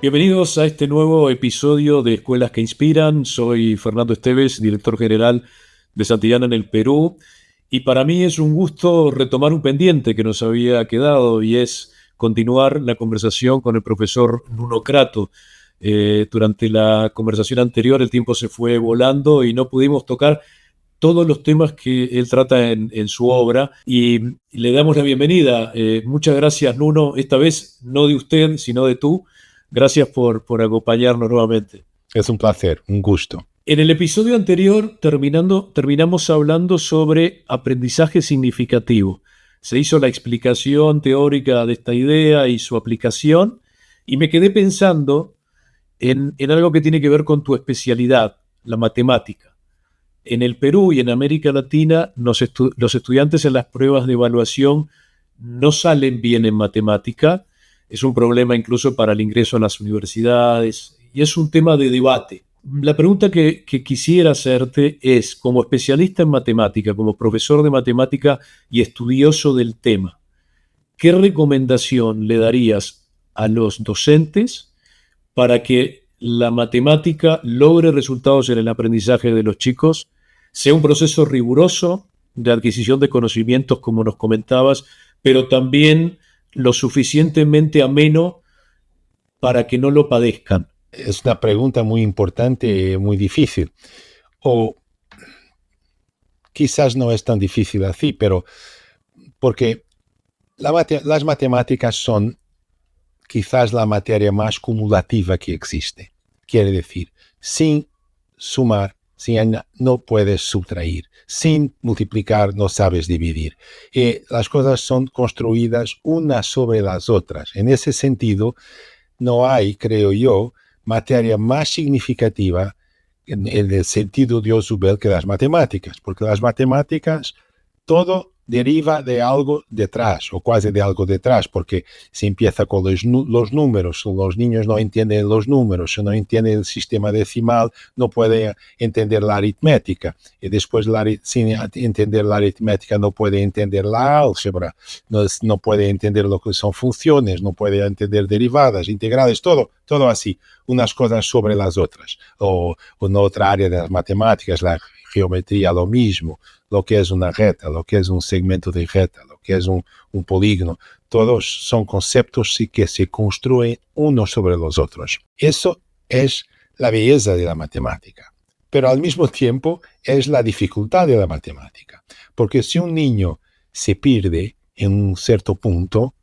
Bienvenidos a este nuevo episodio de Escuelas que Inspiran. Soy Fernando Esteves, director general de Santillana en el Perú. Y para mí es un gusto retomar un pendiente que nos había quedado y es continuar la conversación con el profesor Nuno Crato. Durante la conversación anterior el tiempo se fue volando y no pudimos tocar todos los temas que él trata en su obra y le damos la bienvenida. Muchas gracias, Nuno, esta vez no de usted, sino de tú. Gracias por acompañarnos nuevamente. Es un placer, un gusto. En el episodio anterior terminamos hablando sobre aprendizaje significativo. Se hizo la explicación teórica de esta idea y su aplicación, y me quedé pensando en algo que tiene que ver con tu especialidad, la matemática. En el Perú y en América Latina, los estudiantes en las pruebas de evaluación no salen bien en matemática. Es un problema incluso para el ingreso a las universidades y es un tema de debate. La pregunta que quisiera hacerte es, como especialista en matemática, como profesor de matemática y estudioso del tema, ¿qué recomendación le darías a los docentes para que la matemática logre resultados en el aprendizaje de los chicos, sea un proceso riguroso de adquisición de conocimientos, como nos comentabas, pero también lo suficientemente ameno para que no lo padezcan? Es una pregunta muy importante y muy difícil. O quizás no es tan difícil así, pero porque las matemáticas son quizás la materia más cumulativa que existe. Quiere decir, sin sumar, no puedes subtraer. Sin multiplicar, no sabes dividir. Y las cosas son construidas unas sobre las otras. En ese sentido, no hay, creo yo, materia más significativa en el sentido de Ausubel que las matemáticas, porque las matemáticas todo deriva de algo detrás, o casi de algo detrás, porque se empieza con los números, los niños no entienden los números, si no entienden el sistema decimal, no pueden entender la aritmética, y después sin entender la aritmética no puede entender la álgebra, no puede entender lo que son funciones, no puede entender derivadas, integrales, todo así, unas cosas sobre las otras, o en otra área de las matemáticas, la geometría, lo mismo, lo que es una recta, lo que es un segmento de recta, lo que es un polígono, todos son conceptos que se construyen unos sobre los otros. Eso es la belleza de la matemática, pero al mismo tiempo es la dificultad de la matemática, porque si un niño se pierde en un cierto punto,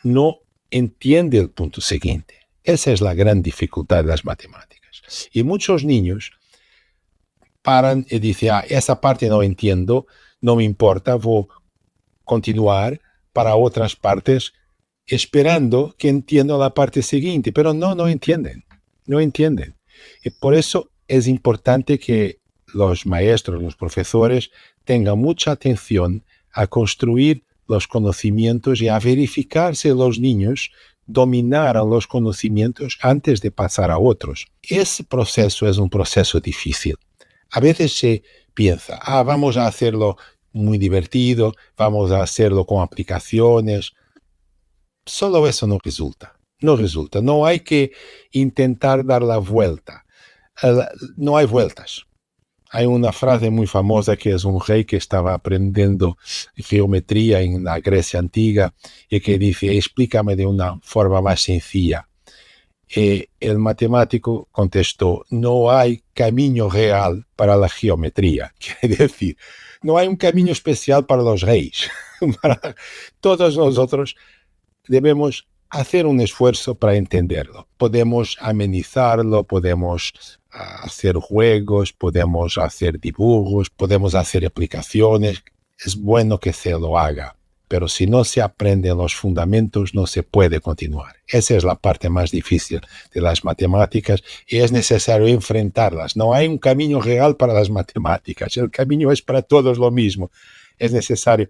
no entiende el punto siguiente. Esa es la gran dificultad de las matemáticas. Y muchos niños paran y dicen, esa parte no entiendo, no me importa, voy a continuar para otras partes esperando que entienda la parte siguiente, pero no entienden. Y por eso es importante que los maestros, los profesores tengan mucha atención a construir los conocimientos y a verificar si los niños dominaran los conocimientos antes de pasar a otros. Ese proceso es un proceso difícil. A veces se piensa, vamos a hacerlo muy divertido, vamos a hacerlo con aplicaciones. Solo eso no resulta. No hay que intentar dar la vuelta. No hay vueltas. Hay una frase muy famosa que es un rey que estaba aprendiendo geometría en la Grecia antigua y que dice, explícame de una forma más sencilla. El matemático contestó, no hay camino real para la geometría. Quiere decir, no hay un camino especial para los reyes. Para todos nosotros debemos hacer un esfuerzo para entenderlo. Podemos amenizarlo, podemos hacer juegos, podemos hacer dibujos, podemos hacer aplicaciones. Es bueno que se lo haga. Pero si no se aprenden los fundamentos, no se puede continuar. Esa es la parte más difícil de las matemáticas y es necesario enfrentarlas. No hay un camino real para las matemáticas. El camino es para todos lo mismo. Es necesario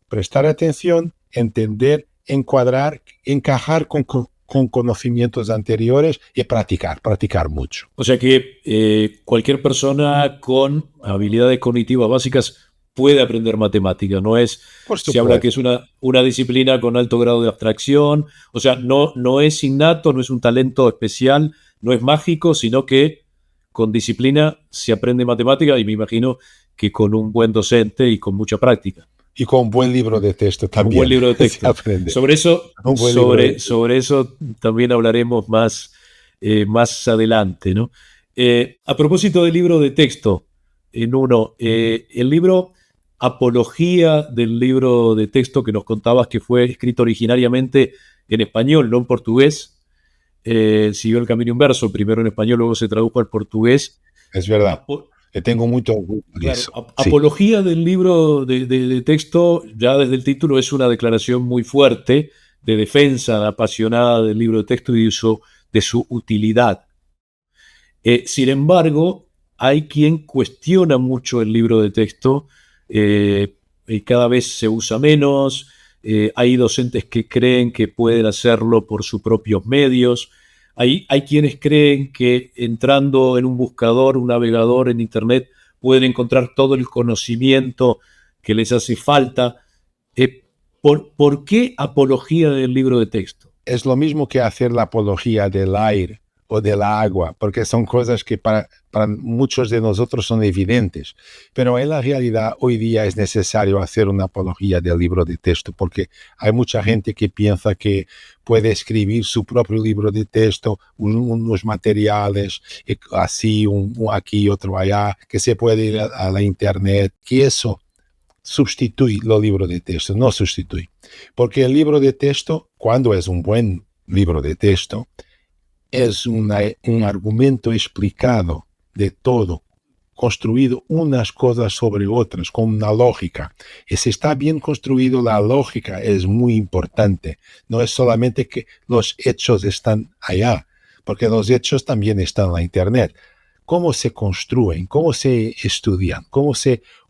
prestar atención, entender, encuadrar, encajar con conocimientos anteriores y practicar mucho. O sea que cualquier persona con habilidades cognitivas básicas puede aprender matemática. No es, Por se habla que supuesto. es una disciplina con alto grado de abstracción, o sea, no es innato, no es un talento especial, no es mágico, sino que con disciplina se aprende matemática y me imagino que con un buen docente y con mucha práctica. Y con un buen libro de texto Un buen también libro de se texto. aprende. Sobre eso, Un buen libro de texto. sobre eso también hablaremos más adelante, ¿no? A propósito del libro de texto, el libro Apología del libro de texto que nos contabas que fue escrito originariamente en español, no en portugués, siguió el camino inverso, primero en español, luego se tradujo al portugués. Es verdad. Apo- Le tengo mucho orgullo de Claro, eso. Sí. apología del libro de texto, ya desde el título es una declaración muy fuerte de defensa apasionada del libro de texto y de su utilidad. Sin embargo, hay quien cuestiona mucho el libro de texto, y cada vez se usa menos, hay docentes que creen que pueden hacerlo por sus propios medios, hay quienes creen que entrando en un buscador, un navegador en Internet, pueden encontrar todo el conocimiento que les hace falta. ¿Por qué apología del libro de texto? Es lo mismo que hacer la apología del aire o del agua, porque son cosas que para muchos de nosotros son evidentes. Pero en la realidad hoy día es necesario hacer una apología del libro de texto, porque hay mucha gente que piensa que puede escribir su propio libro de texto, unos materiales, así, aquí, otro allá, que se puede ir a la internet, que eso sustituye los libros de texto, no sustituye. Porque el libro de texto, cuando es un buen libro de texto, es un argumento explicado de todo, construido unas cosas sobre otras, con una lógica. Y si está bien construido, la lógica es muy importante. No es solamente que los hechos están allá, porque los hechos también están en la internet. Cómo se construyen, cómo se estudian,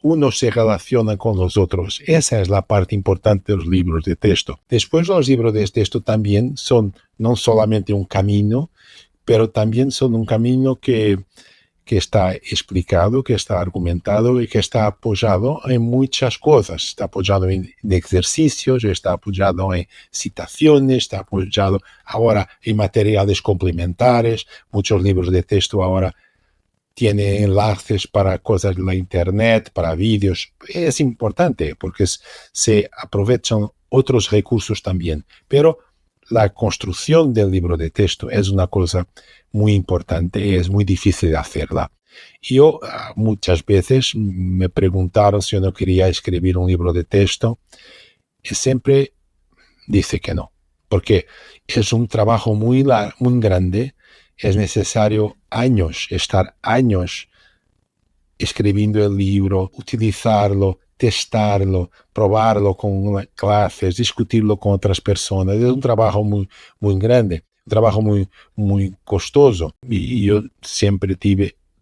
uno se relaciona con los otros. Esa es la parte importante de los libros de texto. Después los libros de texto también son no solamente un camino, pero también son un camino que está explicado, que está argumentado y que está apoyado en muchas cosas. Está apoyado en ejercicios, está apoyado en citaciones, está apoyado ahora en materiales complementares. Muchos libros de texto ahora tiene enlaces para cosas de la internet, para vídeos. Es importante porque se aprovechan otros recursos también. Pero la construcción del libro de texto es una cosa muy importante y es muy difícil de hacerla. Yo muchas veces me preguntaron si yo no quería escribir un libro de texto y siempre dice que no, porque es un trabajo muy grande. Es necesario estar años escribiendo el libro, utilizarlo, testarlo, probarlo con clases, discutirlo con otras personas. Es un trabajo muy, muy grande, un trabajo muy, muy costoso. Y yo siempre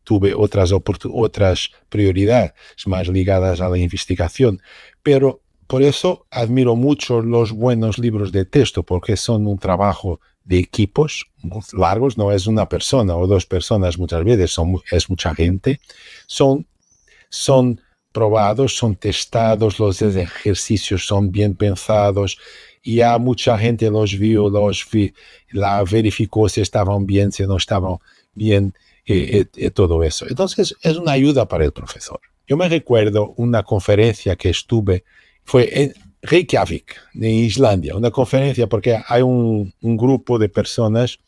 tuve otras prioridades más ligadas a la investigación. Pero por eso admiro mucho los buenos libros de texto, porque son un trabajo de equipos largos, no es una persona o dos personas muchas veces, es mucha gente, son probados, son testados, los ejercicios son bien pensados, y ya mucha gente los vio, la verificó si estaban bien, si no estaban bien, todo eso. Entonces es una ayuda para el profesor. Yo me recuerdo una conferencia que estuve, fue en Reykjavik, en Islandia, una conferencia porque hay un grupo de personas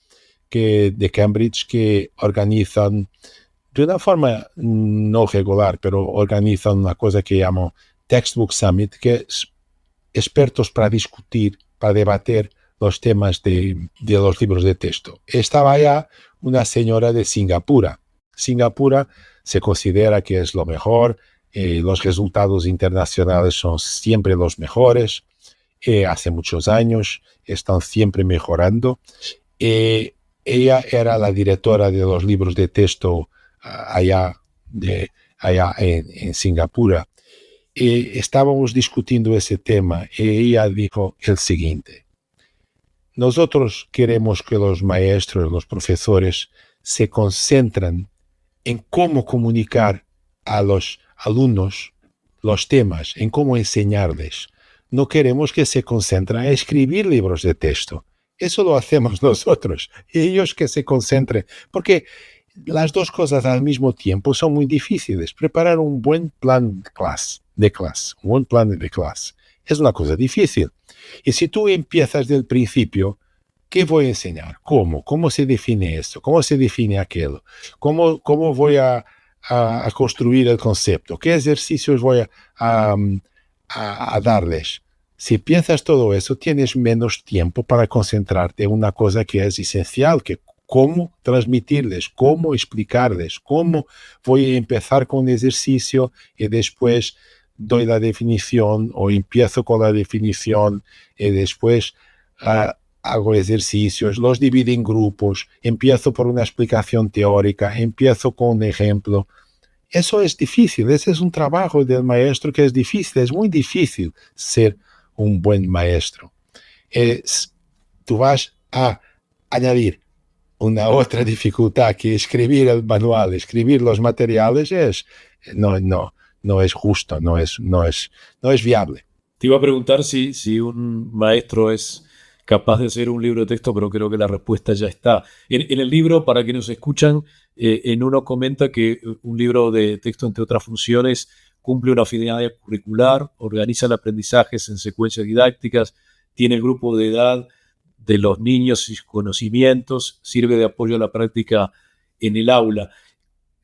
de Cambridge que organizan de una forma no regular, pero organizan una cosa que llaman Textbook Summit, que es expertos para discutir, para debatir los temas de los libros de texto. Estaba allá una señora de Singapur. Singapur se considera que es lo mejor, los resultados internacionales son siempre los mejores, hace muchos años, están siempre mejorando. Ella era la directora de los libros de texto allá en Singapur. Estábamos discutiendo ese tema y ella dijo el siguiente: nosotros queremos que los maestros, los profesores, se concentren en cómo comunicar a los alumnos los temas, en cómo enseñarles. No queremos que se concentren a escribir libros de texto. Eso lo hacemos nosotros. Y ellos que se concentren. Porque las dos cosas al mismo tiempo son muy difíciles. Preparar un buen plan de clase, un buen plan de clase, es una cosa difícil. Y si tú empiezas del principio, ¿qué voy a enseñar? ¿Cómo? ¿Cómo se define esto? ¿Cómo se define aquello? ¿Cómo voy a construir el concepto? ¿Qué ejercicios voy a darles? Si piensas todo eso, tienes menos tiempo para concentrarte en una cosa que es esencial, que cómo transmitirles, cómo explicarles, cómo voy a empezar con un ejercicio y después doy la definición o empiezo con la definición y después hago ejercicios, los divido en grupos, empiezo por una explicación teórica, empiezo con un ejemplo. Eso es difícil, ese es un trabajo del maestro que es difícil, es muy difícil ser un buen maestro. Tú vas a añadir una otra dificultad que escribir el manual, escribir los materiales no es justo, no es viable. Te iba a preguntar si un maestro es capaz de hacer un libro de texto, pero creo que la respuesta ya está. En el libro, para quienes nos escuchan, en uno comenta que un libro de texto, entre otras funciones, cumple una finalidad curricular, organiza el aprendizaje en secuencias didácticas, tiene el grupo de edad de los niños y sus conocimientos, sirve de apoyo a la práctica en el aula.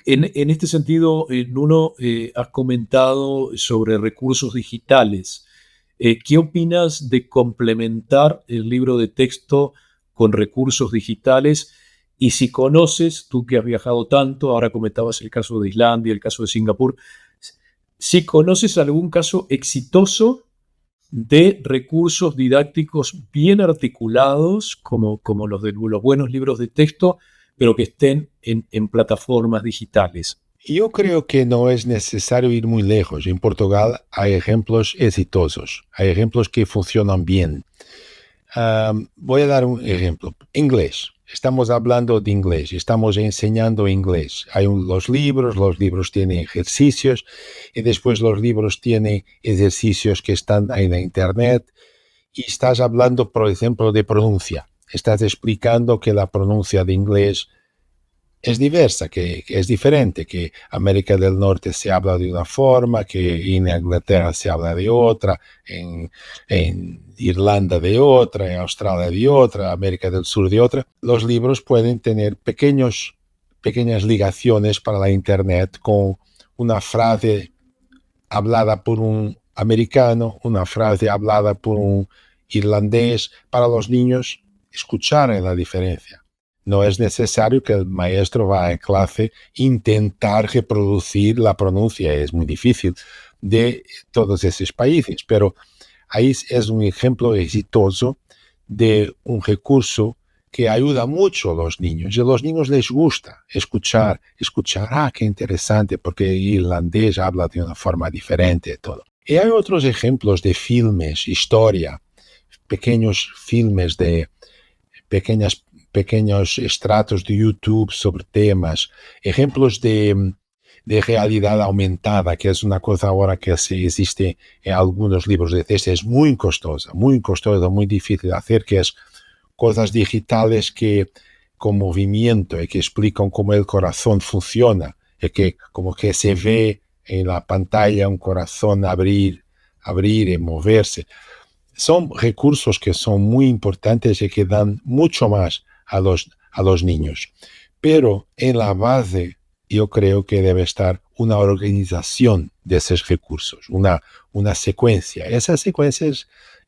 En este sentido, Nuno, has comentado sobre recursos digitales. ¿Qué opinas de complementar el libro de texto con recursos digitales? Y si conoces, tú que has viajado tanto, ahora comentabas el caso de Islandia, el caso de Singapur, si conoces algún caso exitoso de recursos didácticos bien articulados, como los de los buenos libros de texto, pero que estén en plataformas digitales. Yo creo que no es necesario ir muy lejos. En Portugal hay ejemplos exitosos, hay ejemplos que funcionan bien. Voy a dar un ejemplo. Inglés. Estamos hablando de inglés, estamos enseñando inglés. Hay los libros tienen ejercicios y después los libros tienen ejercicios que están en la internet y estás hablando, por ejemplo, de pronuncia. Estás explicando que la pronuncia de inglés es diversa, que es diferente, que América del Norte se habla de una forma, que en Inglaterra se habla de otra, en Irlanda de otra, en Australia de otra, América del Sur de otra. Los libros pueden tener pequeñas ligaciones para la Internet con una frase hablada por un americano, una frase hablada por un irlandés, para los niños escuchar la diferencia. No es necesario que el maestro vaya a clase intentar reproducir la pronuncia, es muy difícil, de todos esos países, pero ahí es un ejemplo exitoso de un recurso que ayuda mucho a los niños. Y a los niños les gusta escuchar, qué interesante, porque el irlandés habla de una forma diferente, todo. Y hay otros ejemplos de filmes, historia, pequeños filmes de pequeños estratos de YouTube sobre temas, ejemplos de realidad aumentada, que es una cosa ahora que existe en algunos libros de texto, es muy costosa, muy difícil de hacer, que es cosas digitales con movimiento y que explican cómo el corazón funciona, y que como que se ve en la pantalla un corazón abrir y moverse. Son recursos que son muy importantes y que dan mucho más a los niños. Pero en la base yo creo que debe estar una organización de esos recursos, una secuencia. Esa secuencia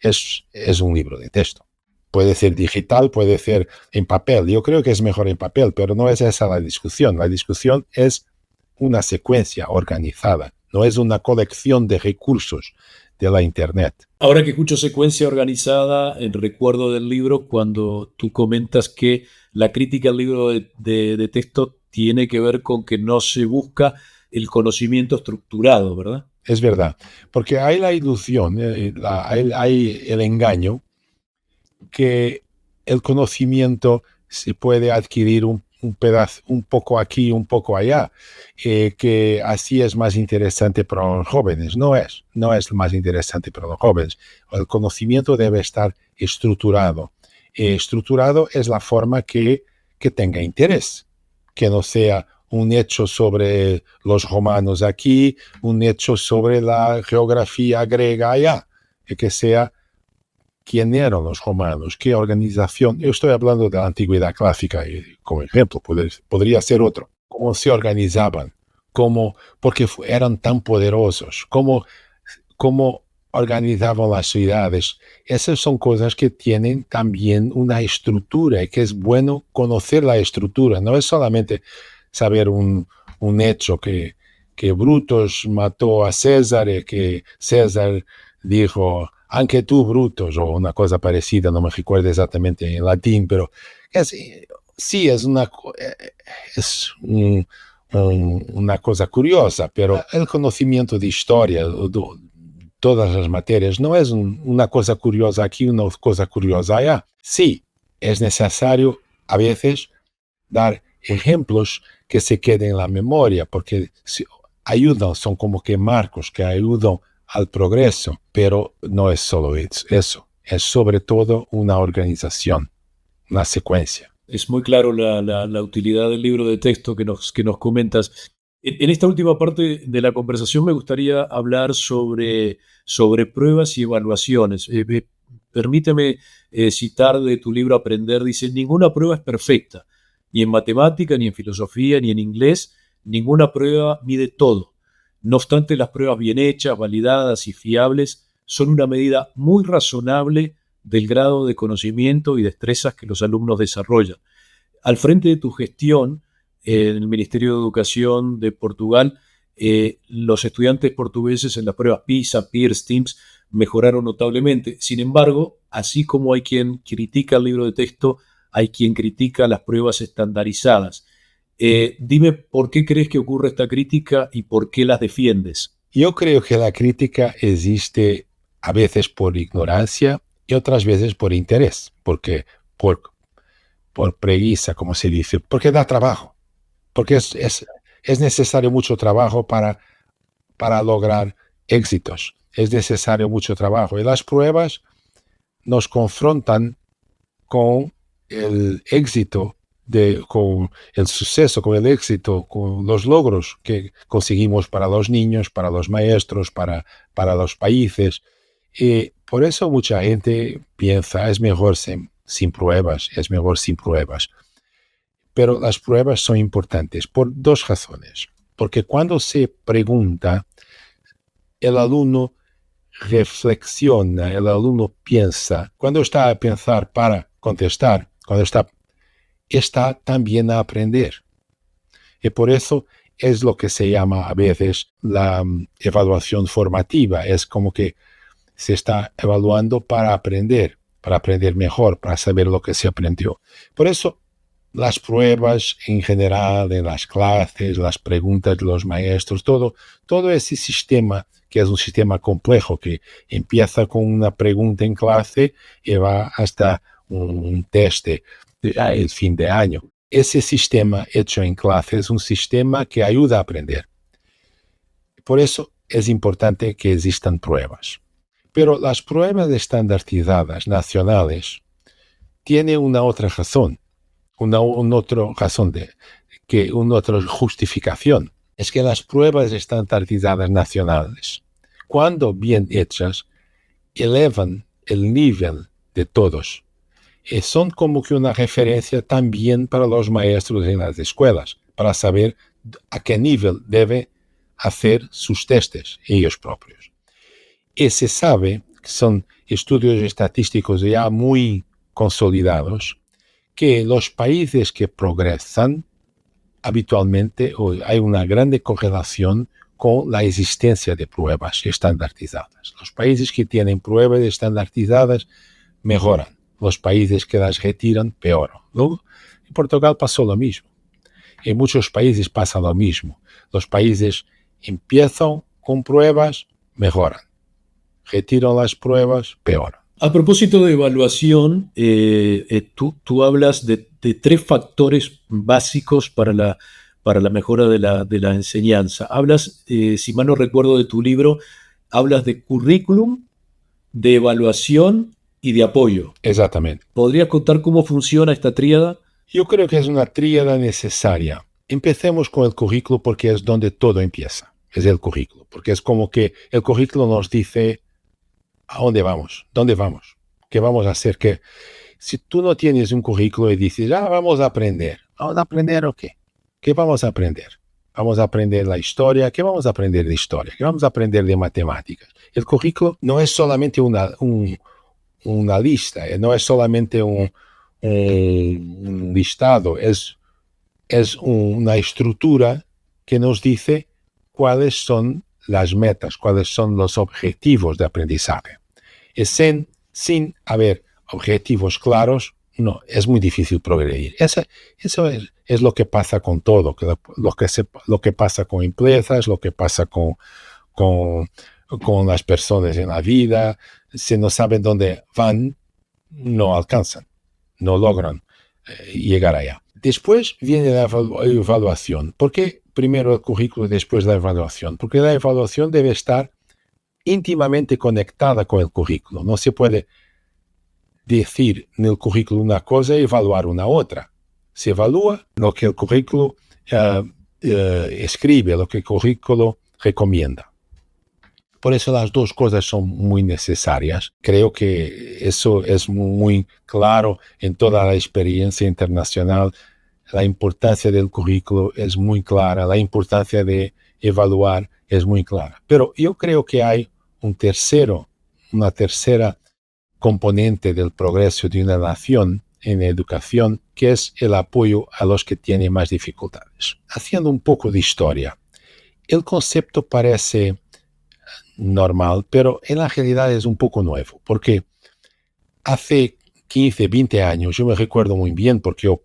es un libro de texto. Puede ser digital, puede ser en papel. Yo creo que es mejor en papel, pero no es esa la discusión. La discusión es una secuencia organizada, no es una colección de recursos de la Internet. Ahora que escucho secuencia organizada, recuerdo del libro cuando tú comentas que la crítica al libro de texto tiene que ver con que no se busca el conocimiento estructurado, ¿verdad? Es verdad, porque hay la ilusión, hay el engaño que el conocimiento se puede adquirir un pedazo, un poco aquí, un poco allá, que así es más interesante para los jóvenes. No es más interesante para los jóvenes. El conocimiento debe estar estructurado. Estructurado es la forma que tenga interés, que no sea un hecho sobre los romanos aquí, un hecho sobre la geografía griega allá, y que sea quién eran los romanos, qué organización. Yo estoy hablando de la antigüedad clásica como ejemplo, podría ser otro. Cómo se organizaban, porque eran tan poderosos, cómo organizaban las ciudades. Esas son cosas que tienen también una estructura y que es bueno conocer la estructura. No es solamente saber un hecho que Brutus mató a César y que César dijo, aunque tú Brutus, o una cosa parecida, no me recuerdo exactamente en latín, pero sí es una cosa curiosa, pero el conocimiento de historia, todas las materias, no es una cosa curiosa aquí, una cosa curiosa allá. Sí, es necesario a veces dar ejemplos que se queden en la memoria, porque ayudan, son como que marcos que ayudan al progreso, pero no es solo eso, es sobre todo una organización, una secuencia. Es muy claro la utilidad del libro de texto que nos comentas. En esta última parte de la conversación me gustaría hablar sobre pruebas y evaluaciones. Permíteme citar de tu libro Aprender. Dice, ninguna prueba es perfecta, ni en matemática, ni en filosofía, ni en inglés. Ninguna prueba mide todo. No obstante, las pruebas bien hechas, validadas y fiables son una medida muy razonable del grado de conocimiento y destrezas que los alumnos desarrollan. Al frente de tu gestión en el Ministerio de Educación de Portugal, los estudiantes portugueses en las pruebas PISA, Pearce, TIMSS mejoraron notablemente. Sin embargo, así como hay quien critica el libro de texto, hay quien critica las pruebas estandarizadas. Dime por qué crees que ocurre esta crítica y por qué las defiendes. Yo creo que la crítica existe a veces por ignorancia y otras veces por interés, porque por preguiza, como se dice, porque da trabajo, porque es necesario mucho trabajo para lograr éxitos, es necesario mucho trabajo. Y las pruebas nos confrontan con el éxito, con el suceso, con el éxito, con los logros que conseguimos para los niños, para los maestros, para los países. Y por eso mucha gente piensa, es mejor sin pruebas, es mejor sin pruebas. Pero las pruebas son importantes por dos razones. Porque cuando se pregunta, el alumno reflexiona, el alumno piensa. Cuando está a pensar para contestar, cuando está también a aprender. Y por eso es lo que se llama a veces la evaluación formativa. Es como que se está evaluando para aprender mejor, para saber lo que se aprendió. Por eso las pruebas en general, en las clases, las preguntas de los maestros, todo ese sistema, que es un sistema complejo, que empieza con una pregunta en clase y va hasta un test el fin de año. Ese sistema hecho en clase es un sistema que ayuda a aprender. Por eso es importante que existan pruebas. Pero las pruebas estandarizadas nacionales tienen una otra razón, una otra razón una otra justificación. Es que las pruebas estandarizadas nacionales, cuando bien hechas, elevan el nivel de todos. Y son como que una referencia también para los maestros en las escuelas, para saber a qué nivel debe hacer sus testes ellos propios. Y se sabe, que son estudios estadísticos ya muy consolidados, que los países que progresan habitualmente hay una grande correlación con la existencia de pruebas estandarizadas. Los países que tienen pruebas estandarizadas mejoran. Los países que las retiran peoran. Luego, en Portugal pasó lo mismo. En muchos países pasa lo mismo. Los países empiezan con pruebas, mejoran. Retiran las pruebas, peoran. A propósito de evaluación, tú hablas de tres factores básicos para la mejora de la enseñanza. Hablas, si mal no recuerdo de tu libro, hablas de currículum, de evaluación y de apoyo. Exactamente. ¿Podrías contar cómo funciona esta tríada? Yo creo que es una tríada necesaria. Empecemos con el currículo porque es donde todo empieza. Es el currículo, porque es como que el currículo nos dice a dónde vamos, qué vamos a hacer. Que si tú no tienes un currículo y dices, ¿vamos a aprender o qué? ¿Qué vamos a aprender? Vamos a aprender la historia. ¿Qué vamos a aprender de historia? ¿Qué vamos a aprender de matemáticas? El currículo no es solamente una lista, no es solamente un listado, es una estructura que nos dice cuáles son las metas, cuáles son los objetivos de aprendizaje. Y sin haber objetivos claros, no, es muy difícil progredir. Eso es lo que pasa con todo, lo que pasa con empresas, lo que pasa con, con las personas en la vida. Si no saben dónde van, no alcanzan, no logran llegar allá. Después viene la evaluación. ¿Por qué primero el currículo y después la evaluación? Porque la evaluación debe estar íntimamente conectada con el currículo. No se puede decir en el currículo una cosa y evaluar una otra. Se evalúa lo que el currículo escribe, lo que el currículo recomienda. Por eso las dos cosas son muy necesarias. Creo que eso es muy claro en toda la experiencia internacional. La importancia del currículo es muy clara, la importancia de evaluar es muy clara. Pero yo creo que hay una tercera componente del progreso de una nación en educación, que es el apoyo a los que tienen más dificultades. Haciendo un poco de historia, el concepto parece normal, pero en la realidad es un poco nuevo, porque hace 15, 20 años, yo me recuerdo muy bien porque yo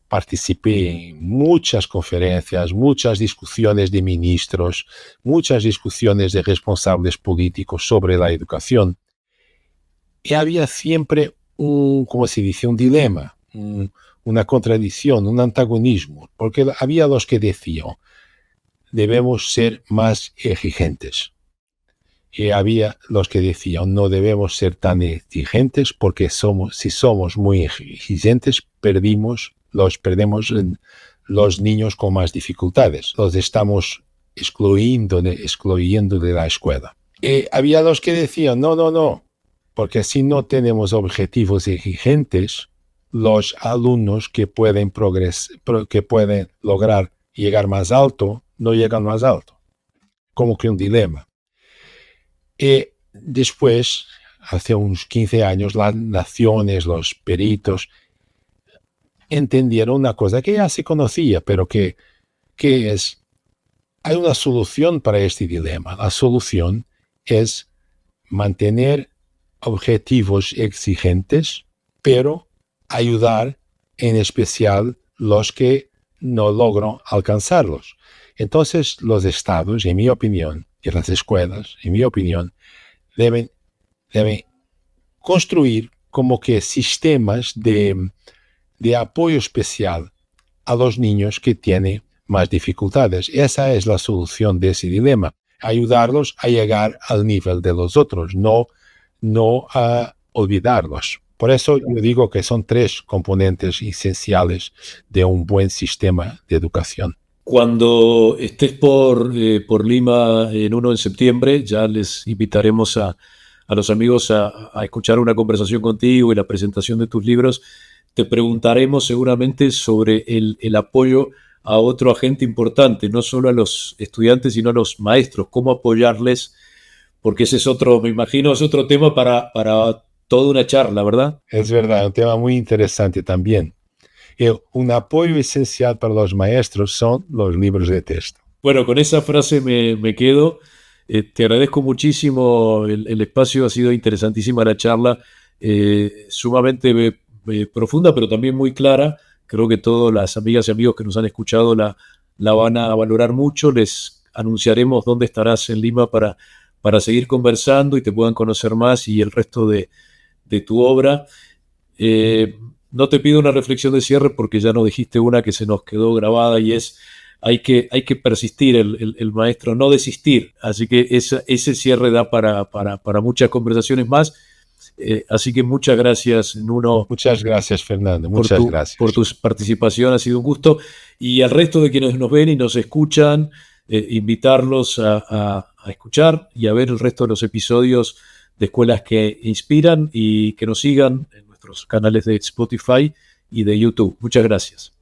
participé en muchas conferencias, muchas discusiones de ministros, muchas discusiones de responsables políticos sobre la educación, y había siempre como se dice, un dilema, una contradicción, un antagonismo, porque había los que decían, debemos ser más exigentes. Y había los que decían, no debemos ser tan exigentes porque si somos muy exigentes, perdemos los niños con más dificultades. Los estamos excluyendo de la escuela. Y había los que decían, no, porque si no tenemos objetivos exigentes, los alumnos que pueden lograr llegar más alto, no llegan más alto. Como que un dilema. Y después, hace unos 15 años, las naciones, los peritos, entendieron una cosa que ya se conocía, pero que hay una solución para este dilema. La solución es mantener objetivos exigentes, pero ayudar en especial los que no logran alcanzarlos. Entonces, los estados, en mi opinión, y las escuelas, en mi opinión, deben construir como que sistemas de apoyo especial a los niños que tienen más dificultades. Esa es la solución de ese dilema. Ayudarlos a llegar al nivel de los otros, no a olvidarlos. Por eso yo digo que son tres componentes esenciales de un buen sistema de educación. Cuando estés por Lima en 1 de septiembre, ya les invitaremos a los amigos a escuchar una conversación contigo y la presentación de tus libros. Te preguntaremos seguramente sobre el apoyo a otro agente importante, no solo a los estudiantes, sino a los maestros, cómo apoyarles, porque ese es otro, me imagino, es otro tema para toda una charla, ¿verdad? Es verdad, un tema muy interesante también. Un apoyo esencial para los maestros son los libros de texto. Bueno, con esa frase me quedo. Te agradezco muchísimo el espacio, ha sido interesantísima la charla, sumamente profunda, pero también muy clara. Creo que todas las amigas y amigos que nos han escuchado la van a valorar mucho. Les anunciaremos dónde estarás en Lima para seguir conversando y te puedan conocer más y el resto de de tu obra. No te pido una reflexión de cierre porque ya nos dijiste una que se nos quedó grabada y es hay que persistir, el maestro, no desistir. Así que ese cierre da para muchas conversaciones más. Así que muchas gracias, Nuno. Muchas gracias, Fernando. Por tu participación, ha sido un gusto. Y al resto de quienes nos ven y nos escuchan, invitarlos a escuchar y a ver el resto de los episodios de Escuelas que Inspiran y que nos sigan en nuestros canales de Spotify y de YouTube. Muchas gracias.